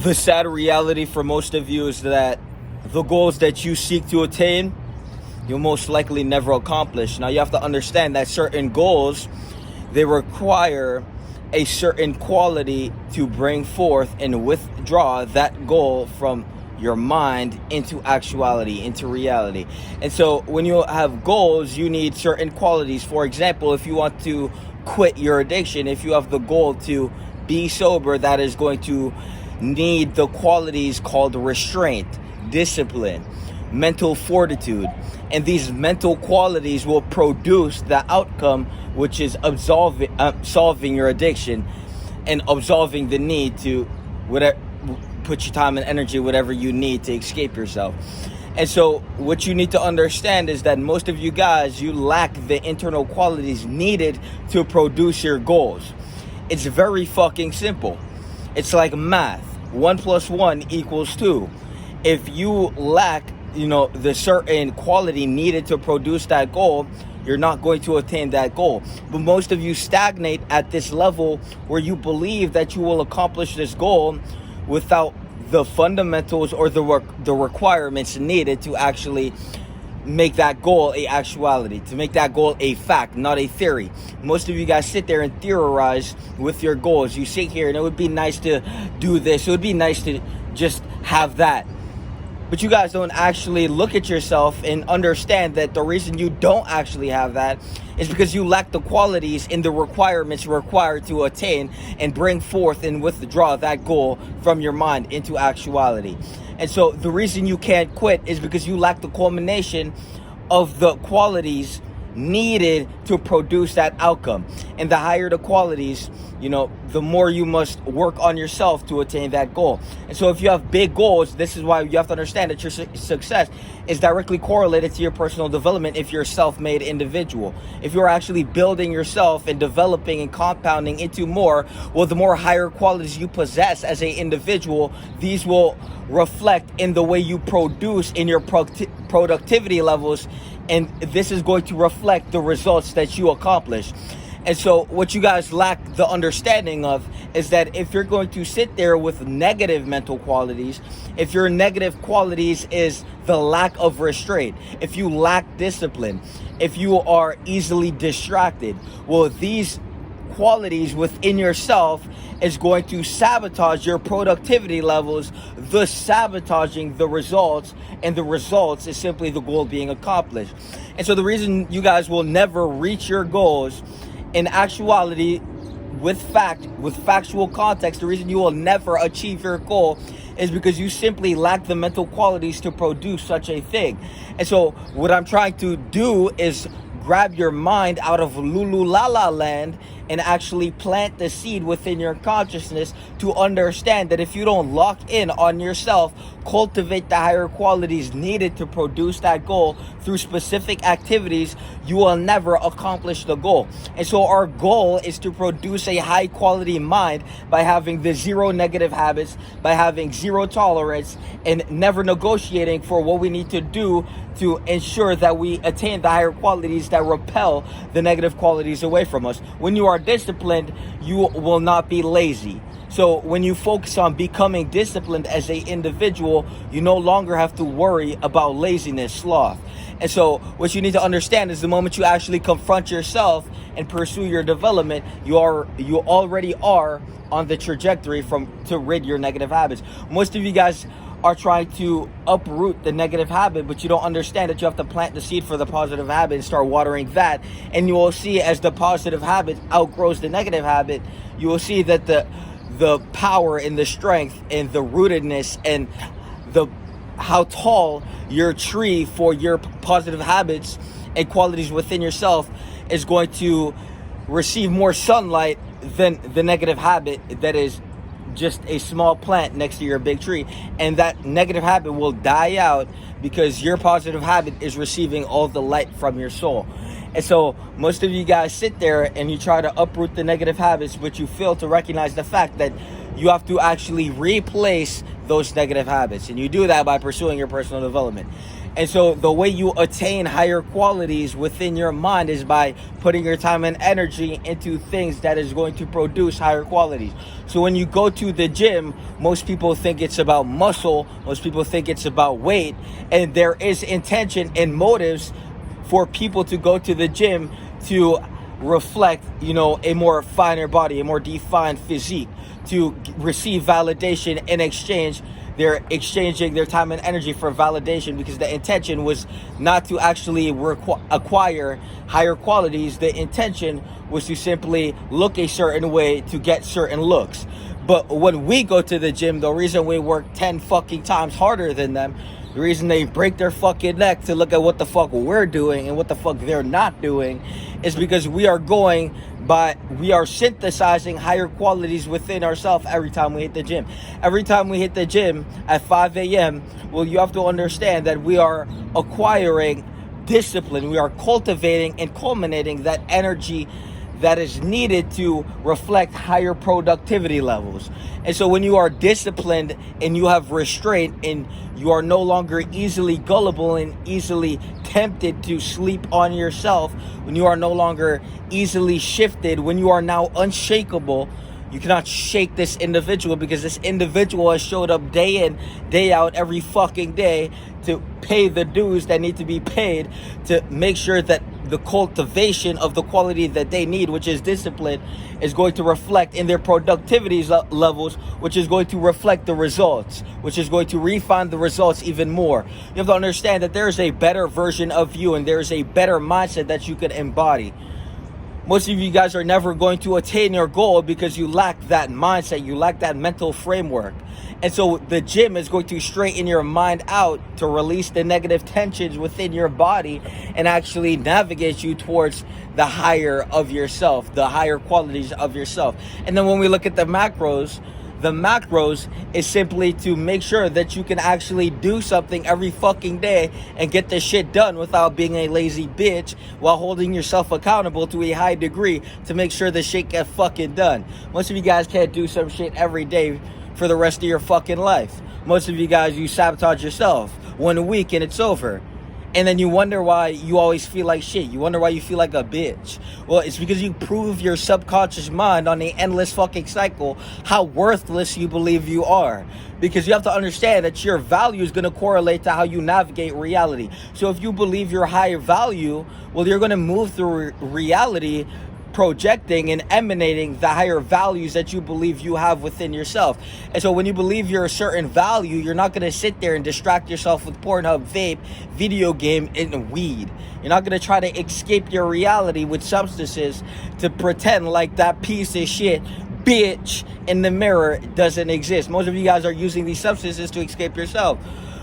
The sad reality for most of you is that the goals that you seek to attain, you'll most likely never accomplish. Now, you have to understand that certain goals, they require a certain quality to bring forth and withdraw that goal from your mind into actuality, into reality. And so when you have goals, you need certain qualities. For example, if you want to quit your addiction, if you have the goal to be sober, that is going to need the qualities called restraint, discipline, mental fortitude. And these mental qualities will produce the outcome, which is solving your addiction and absolving the need to put your time and energy, whatever you need to escape yourself. And so what you need to understand is that most of you guys, you lack the internal qualities needed to produce your goals. It's very fucking simple. It's like math. 1 + 1 = 2. If you lack, the certain quality needed to produce that goal, you're not going to attain that goal. But most of you stagnate at this level where you believe that you will accomplish this goal without the fundamentals or the requirements needed to actually make that goal a actuality, to make that goal a fact, not a theory. Most of you guys sit there and theorize with your goals. You sit here and it would be nice to do this. It would be nice to just have that. But you guys don't actually look at yourself and understand that the reason you don't actually have that is because you lack the qualities and the requirements required to attain and bring forth and withdraw that goal from your mind into actuality. And so the reason you can't quit is because you lack the culmination of the qualities needed to produce that outcome. And the higher the qualities, the more you must work on yourself to attain that goal. And so if you have big goals, this is why you have to understand that your success is directly correlated to your personal development if you're a self-made individual. If you're actually building yourself and developing and compounding into more, well, the more higher qualities you possess as an individual, these will reflect in the way you produce in your productivity levels, and this is going to reflect the results that you accomplish. And so what you guys lack the understanding of is that if you're going to sit there with negative mental qualities, if your negative qualities is the lack of restraint, if you lack discipline, if you are easily distracted, well, these qualities within yourself is going to sabotage your productivity levels, thus sabotaging the results, and the results is simply the goal being accomplished. And so the reason you guys will never reach your goals, in actuality, with factual context, the reason you will never achieve your goal is because you simply lack the mental qualities to produce such a thing. And so what I'm trying to do is grab your mind out of Lulu Lala land and actually plant the seed within your consciousness to understand that if you don't lock in on yourself, cultivate the higher qualities needed to produce that goal through specific activities, you will never accomplish the goal. And so our goal is to produce a high quality mind by having the zero negative habits, by having zero tolerance, and never negotiating for what we need to do to ensure that we attain the higher qualities that repel the negative qualities away from us. When you are disciplined, you will not be lazy. So when you focus on becoming disciplined as an individual, you no longer have to worry about laziness, sloth. And so what you need to understand is the moment you actually confront yourself and pursue your development, you already are on the trajectory to rid your negative habits. Most of you guys are trying to uproot the negative habit, but you don't understand that you have to plant the seed for the positive habit and start watering that. And you will see as the positive habit outgrows the negative habit, you will see that the power and the strength and the rootedness and how tall your tree for your positive habits and qualities within yourself is going to receive more sunlight than the negative habit that is just a small plant next to your big tree. And that negative habit will die out because your positive habit is receiving all the light from your soul. And so most of you guys sit there and you try to uproot the negative habits, but you fail to recognize the fact that you have to actually replace those negative habits. And you do that by pursuing your personal development. And so the way you attain higher qualities within your mind is by putting your time and energy into things that is going to produce higher qualities. So when you go to the gym, most people think it's about muscle, most people think it's about weight, and there is intention and motives for people to go to the gym to reflect, a more finer body, a more defined physique, to receive validation in exchange. They're exchanging their time and energy for validation, because the intention was not to actually acquire higher qualities. The intention was to simply look a certain way to get certain looks. But when we go to the gym, the reason we work 10 fucking times harder than them, the reason they break their fucking neck to look at what the fuck we're doing and what the fuck they're not doing, is because we are synthesizing higher qualities within ourselves every time we hit the gym. Every time we hit the gym at 5 a.m., well, you have to understand that we are acquiring discipline. We are cultivating and culminating that energy that is needed to reflect higher productivity levels. And so when you are disciplined and you have restraint and you are no longer easily gullible and easily tempted to sleep on yourself, when you are no longer easily shifted, when you are now unshakable, you cannot shake this individual, because this individual has showed up day in, day out, every fucking day to pay the dues that need to be paid to make sure that the cultivation of the quality that they need, which is discipline, is going to reflect in their productivity levels, which is going to reflect the results, which is going to refine the results even more. You have to understand that there is a better version of you, and there is a better mindset that you can embody. Most of you guys are never going to attain your goal because you lack that mindset, you lack that mental framework. And so the gym is going to straighten your mind out to release the negative tensions within your body and actually navigate you towards the higher of yourself, the higher qualities of yourself. And then when we look at the macros is simply to make sure that you can actually do something every fucking day and get the shit done without being a lazy bitch, while holding yourself accountable to a high degree to make sure the shit get fucking done. Most of you guys can't do some shit every day for the rest of your fucking life. Most of you guys, you sabotage yourself 1 week and it's over. And then you wonder why you always feel like shit. You wonder why you feel like a bitch. Well, it's because you prove your subconscious mind on the endless fucking cycle how worthless you believe you are. Because you have to understand that your value is going to correlate to how you navigate reality. So if you believe you're higher value, well, you're going to move through reality projecting and emanating the higher values that you believe you have within yourself. And so when you believe you're a certain value, you're not going to sit there and distract yourself with Pornhub, vape, video game, and weed. You're not going to try to escape your reality with substances to pretend like that piece of shit bitch in the mirror doesn't exist. Most of you guys are using these substances to escape yourself.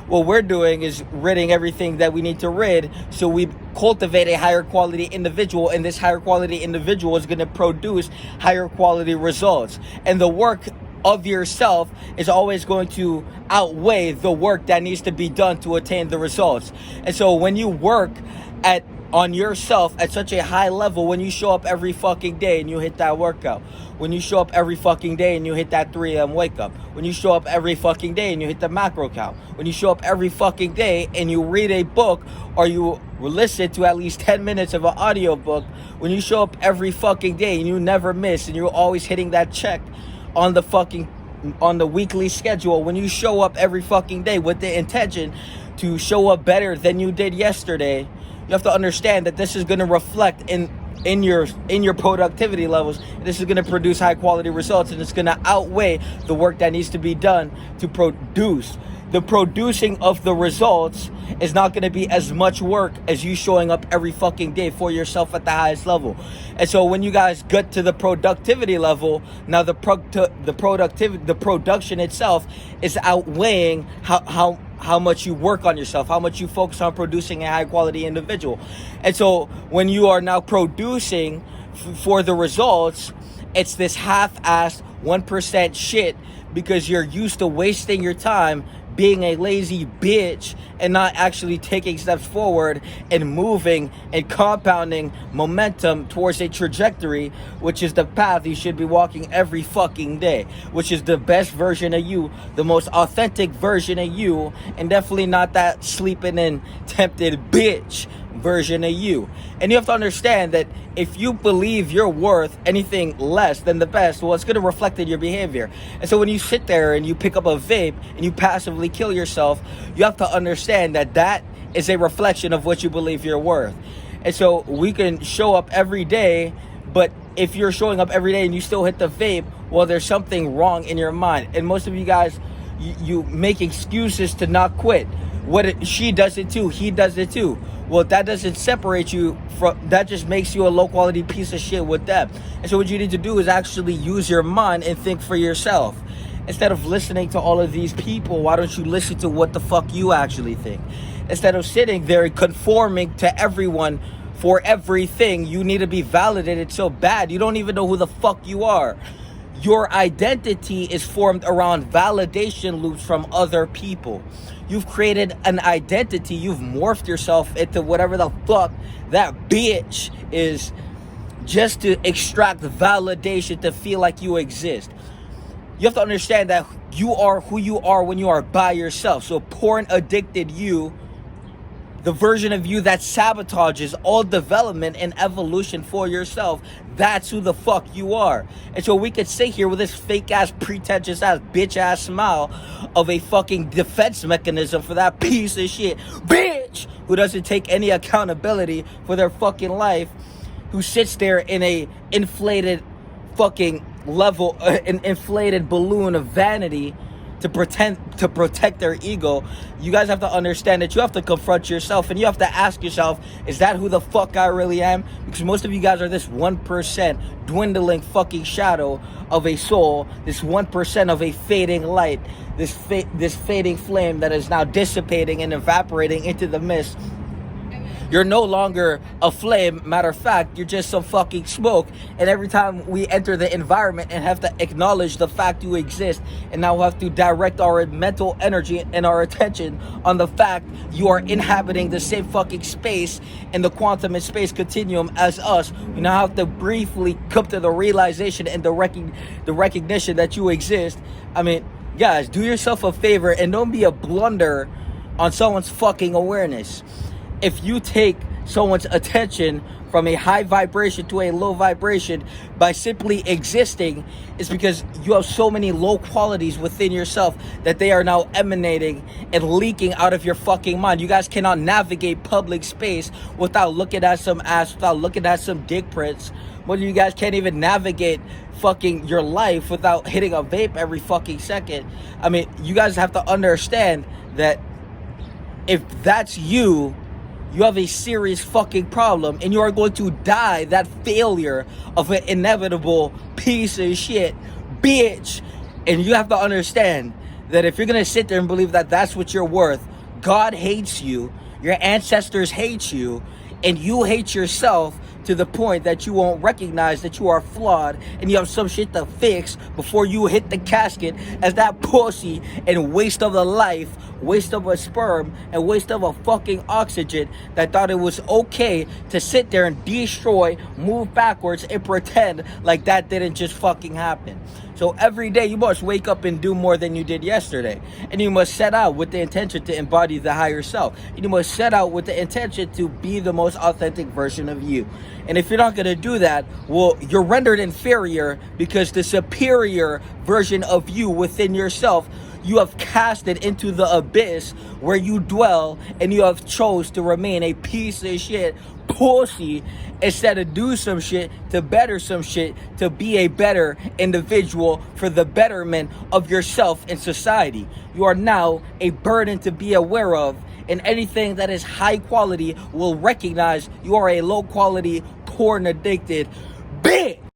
What we're doing is ridding everything that we need to rid, so we cultivate a higher quality individual, and this higher quality individual is going to produce higher quality results. And the work of yourself is always going to outweigh the work that needs to be done to attain the results. And so when you work on yourself at such a high level, when you show up every fucking day and you hit that workout, when you show up every fucking day and you hit that 3 a.m. wake up, when you show up every fucking day and you hit the macro count, when you show up every fucking day and you read a book or you listen to at least 10 minutes of an audio book, when you show up every fucking day and you never miss and you're always hitting that check on the weekly schedule, when you show up every fucking day with the intention to show up better than you did yesterday, you have to understand that this is going to reflect in your productivity levels. This is going to produce high quality results, and it's going to outweigh the work that needs to be done to produce. The producing of the results is not going to be as much work as you showing up every fucking day for yourself at the highest level. And so when you guys get to the productivity level, now the production itself is outweighing how much you work on yourself, how much you focus on producing a high quality individual. And so when you are now producing for the results, it's this half-assed 1% shit, because you're used to wasting your time being a lazy bitch and not actually taking steps forward and moving and compounding momentum towards a trajectory, which is the path you should be walking every fucking day, which is the best version of you, the most authentic version of you, and definitely not that sleeping and tempted bitch version of you. And you have to understand that if you believe you're worth anything less than the best, well, it's going to reflect in your behavior. And so when you sit there and you pick up a vape and you passively kill yourself, you have to understand that that is a reflection of what you believe you're worth. And so we can show up every day, but if you're showing up every day and you still hit the vape, well, there's something wrong in your mind. And most of you guys, you make excuses to not quit. She does it too, he does it too. Well, that doesn't separate you from, that just makes you a low quality piece of shit with them. And so what you need to do is actually use your mind and think for yourself. Instead of listening to all of these people, why don't you listen to what the fuck you actually think? Instead of sitting there conforming to everyone for everything, you need to be validated so bad. You don't even know who the fuck you are. Your identity is formed around validation loops from other people. You've created an identity. You've morphed yourself into whatever the fuck that bitch is just to extract validation, to feel like you exist. You have to understand that you are who you are when you are by yourself. So porn addicted you, the version of you that sabotages all development and evolution for yourself, that's who the fuck you are. And so we could sit here with this fake ass, pretentious ass, bitch ass smile of a fucking defense mechanism for that piece of shit bitch who doesn't take any accountability for their fucking life, who sits there in a inflated fucking level, an inflated balloon of vanity to protect their ego. You guys have to understand that you have to confront yourself and you have to ask yourself, is that who the fuck I really am? Because most of you guys are this 1% dwindling fucking shadow of a soul, this 1% of a fading light, this fading flame that is now dissipating and evaporating into the mist. You're no longer a flame. Matter of fact, you're just some fucking smoke. And every time we enter the environment and have to acknowledge the fact you exist, and now we have to direct our mental energy and our attention on the fact you are inhabiting the same fucking space in the quantum and space continuum as us, we now have to briefly come to the realization and the recognition that you exist. I mean, guys, do yourself a favor and don't be a blunder on someone's fucking awareness. If you take someone's attention from a high vibration to a low vibration by simply existing, it's because you have so many low qualities within yourself that they are now emanating and leaking out of your fucking mind. You guys cannot navigate public space without looking at some ass, without looking at some dick prints. Most of you guys can't even navigate fucking your life without hitting a vape every fucking second. I mean, you guys have to understand that if that's you, you have a serious fucking problem and you are going to die that failure of an inevitable piece of shit bitch. And you have to understand that if you're going to sit there and believe that that's what you're worth, God hates you, your ancestors hate you, and you hate yourself to the point that you won't recognize that you are flawed and you have some shit to fix before you hit the casket as that pussy and waste of a life, waste of a sperm, and waste of a fucking oxygen that thought it was okay to sit there and destroy, move backwards, and pretend like that didn't just fucking happen. So every day you must wake up and do more than you did yesterday. And you must set out with the intention to embody the higher self. And you must set out with the intention to be the most authentic version of you. And if you're not going to do that, well, you're rendered inferior because the superior version of you within yourself, you have cast it into the abyss where you dwell, and you have chose to remain a piece of shit pussy instead of do some shit to better some shit, to be a better individual for the betterment of yourself and society. You are now a burden to be aware of, and anything that is high quality will recognize you are a low quality, porn addicted,